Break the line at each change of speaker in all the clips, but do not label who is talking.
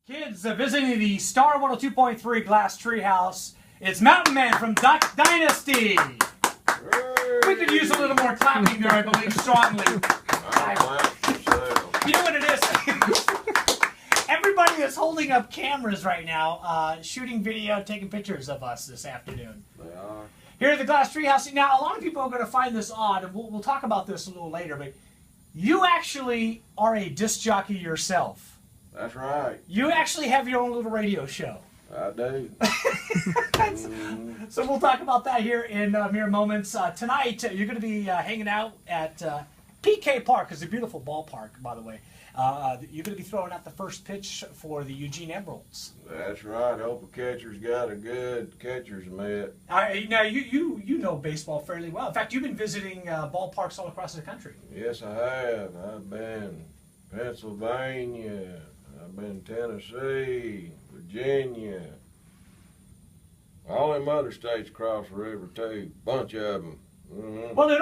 Kids visiting the Star 102.3 Glass Treehouse. It's Mountain Man from Duck Dynasty. We could use a little more clapping there, I believe, strongly. You know what it is? Everybody is holding up cameras right now, shooting video, taking pictures of us this afternoon.
They are.
Here at the Glass Treehouse. Now, a lot of people are going to find this odd, and we'll talk about this a little later, but you actually are a disc jockey yourself.
That's right.
You actually have your own little radio show.
I do.
So we'll talk about that here in mere moments. Tonight, you're going to be hanging out at PK Park. It's a beautiful ballpark, by the way. You're going to be throwing out the first pitch for the Eugene Emeralds.
That's right. Hope the catcher's got a good catcher's mitt.
Now, you know baseball fairly well. In fact, you've been visiting ballparks all across the country.
Yes, I have. I've been Pennsylvania. I've been Tennessee, Virginia. All them other states across the river, too. Bunch of them. Mm-hmm.
Well, it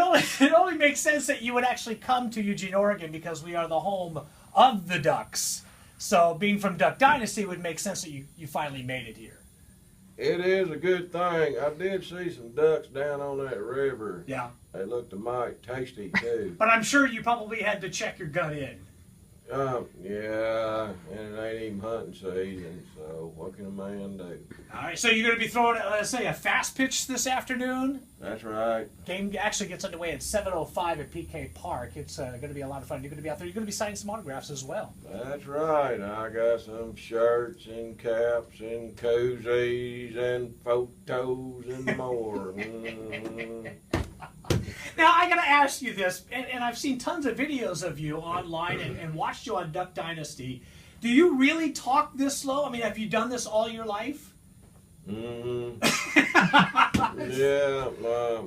only makes sense that you would actually come to Eugene, Oregon, because we are the home of the Ducks. So being from Duck Dynasty would make sense that you finally made it here.
It is a good thing. I did see some ducks down on that river.
Yeah.
They looked mighty tasty, too.
But I'm sure you probably had to check your gut in.
Yeah, and it ain't even hunting season, so what can a man do?
All right, so you're going to be throwing, let's say, a fast pitch this afternoon.
That's right.
Game actually gets underway at 7:05 at PK Park. It's going to be a lot of fun. You're going to be out there. You're going to be signing some autographs as well.
That's right. I got some shirts and caps and koozies and photos and more.
Now, I got to ask you this, and I've seen tons of videos of you online and watched you on Duck Dynasty. Do you really talk this slow? I mean, have you done this all your life?
Mm-hmm. Yeah,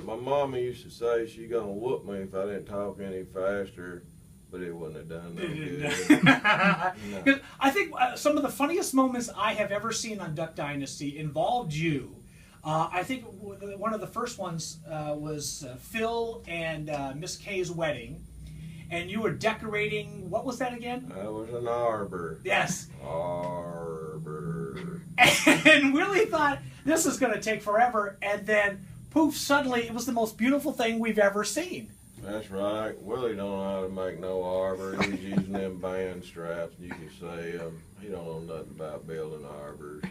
my mama used to say she gonna whoop me if I didn't talk any faster, but it wouldn't have done no good.
No. I think some of the funniest moments I have ever seen on Duck Dynasty involved you. I think one of the first ones was Phil and Miss Kay's wedding, and you were decorating, what was that again?
That was an arbor.
Yes.
Arbor.
And Willie thought this is going to take forever, and then poof, suddenly it was the most beautiful thing we've ever seen.
That's right. Willie don't know how to make no arbor. He's using them band straps. You can say he don't know nothing about building arbors.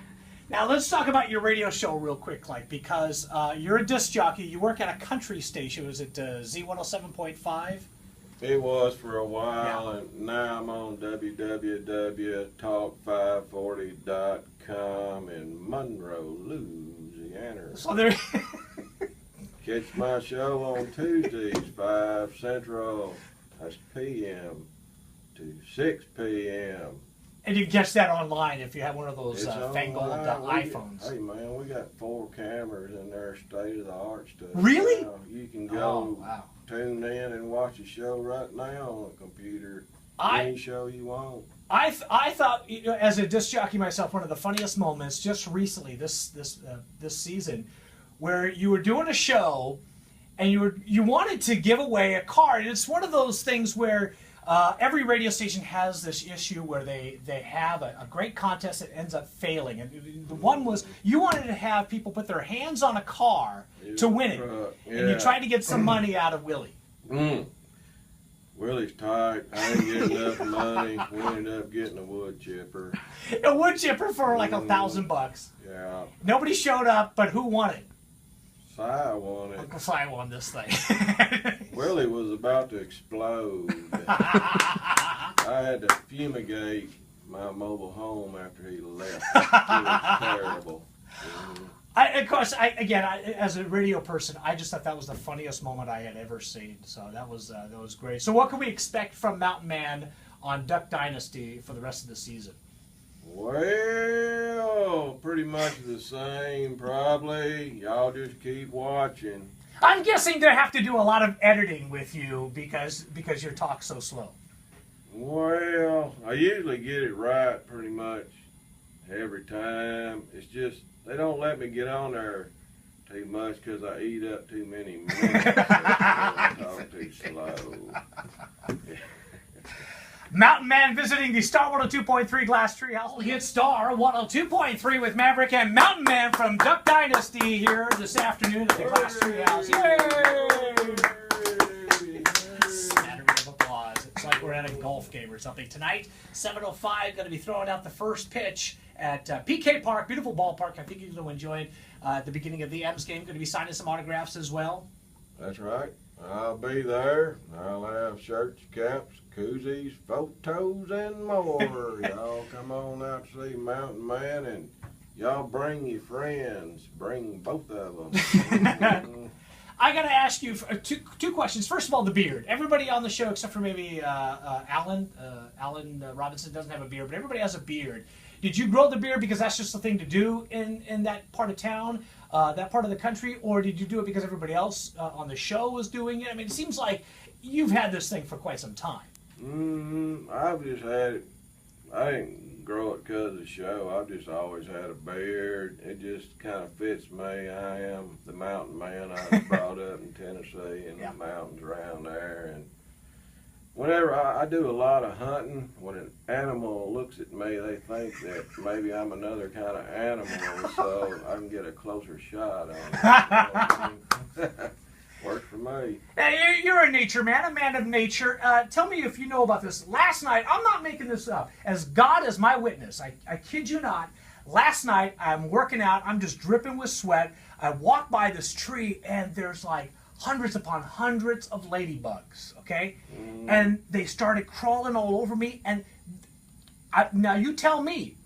Now, let's talk about your radio show real quick, because you're a disc jockey. You work at a country station. Was it Z107.5?
It was for a while,
Yeah.
and now I'm on www.talk540.com in Monroe, Louisiana.
So there.
Catch my show on Tuesdays, 5 Central, that's p.m. to 6 p.m.
And you can catch that online if you have one of those fangled
online.
iPhones.
Hey man, we got 4 cameras in there, state of the art stuff.
Really?
Now. You can go
wow.
tune in and watch a show right now on a computer. Any show you want.
I thought, as a disc jockey myself, one of the funniest moments just recently this season, where you were doing a show and you wanted to give away a card. And it's one of those things where every radio station has this issue where they have a great contest that ends up failing. And the one was you wanted to have people put their hands on a car to win it.
Yeah.
And you tried to get some money out of Willie.
Willie's tight. I didn't get enough money. We ended up getting a wood chipper.
A wood chipper for like $1,000.
Yeah.
Nobody showed up, but who won it?
Si won it.
Uncle Si won this thing.
Willie was about to explode. I had to fumigate my mobile home after he left. It was terrible.
Of course, as a radio person, I just thought that was the funniest moment I had ever seen. So that was great. So what can we expect from Mountain Man on Duck Dynasty for the rest of the season?
Well, pretty much the same, probably. Y'all just keep watching.
I'm guessing they have to do a lot of editing with you because your talk's so slow.
Well, I usually get it right pretty much every time. It's just they don't let me get on there too much because I eat up too many minutes. I talk too slow.
Mountain Man visiting the Star 102.3 Glass Treehouse. We hit Star 102.3 with Maverick and Mountain Man from Duck Dynasty here this afternoon at the Glass Treehouse. Yay! Smattering of applause. It's like we're at a golf game or something. Tonight, 7:05, going to be throwing out the first pitch at PK Park. Beautiful ballpark. I think you're going to enjoy it. At the beginning of the M's game, going to be signing some autographs as well.
That's right. I'll be there. I'll have shirts, caps, koozies, photos, and more. Y'all come on out to see Mountain Man, and y'all bring your friends. Bring both of them.
I got to ask you two questions. First of all, the beard. Everybody on the show, except for maybe Alan Robinson, doesn't have a beard, but everybody has a beard. Did you grow the beard because that's just the thing to do in that part of town, that part of the country, or did you do it because everybody else on the show was doing it? I mean, it seems like you've had this thing for quite some time.
I've just had it. I didn't grow it because of the show. I've just always had a beard. It just kind of fits me. I am the mountain man. I was brought up in Tennessee and the mountains around there. And whenever I do a lot of hunting, when an animal looks at me, they think that maybe I'm another kind of animal, so I can get a closer shot on it. Works for me.
Hey, you're a nature man, a man of nature. Tell me if you know about this. Last night, I'm not making this up. As God is my witness, I kid you not. Last night, I'm working out. I'm just dripping with sweat. I walk by this tree, and there's like hundreds upon hundreds of ladybugs, okay? And they started crawling all over me. And now you tell me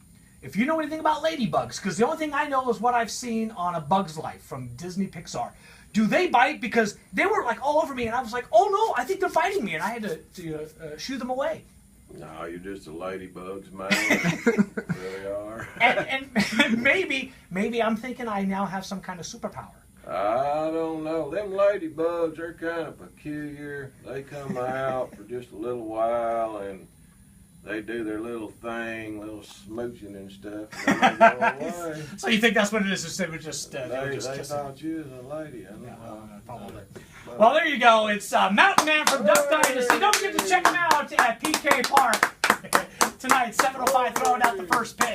if you know anything about ladybugs, because the only thing I know is what I've seen on A Bug's Life from Disney Pixar. Do they bite? Because they were like all over me, and I was like, oh no, I think they're fighting me, and I had to shoo them away.
No, you're just a ladybug's man. You really are.
And maybe I'm thinking I now have some kind of superpower.
I don't know. Them ladybugs, they're kind of peculiar. They come out for just a little while, and they do their little thing, little smooching and stuff, and then they go away.
So you think that's what it is? They were just
they thought you was a lady. I don't know.
Probably. Well, there you go. It's Mountain Man from Duck Dynasty. Don't forget to check him out at PK Park tonight, 7:05, throwing out the first pitch.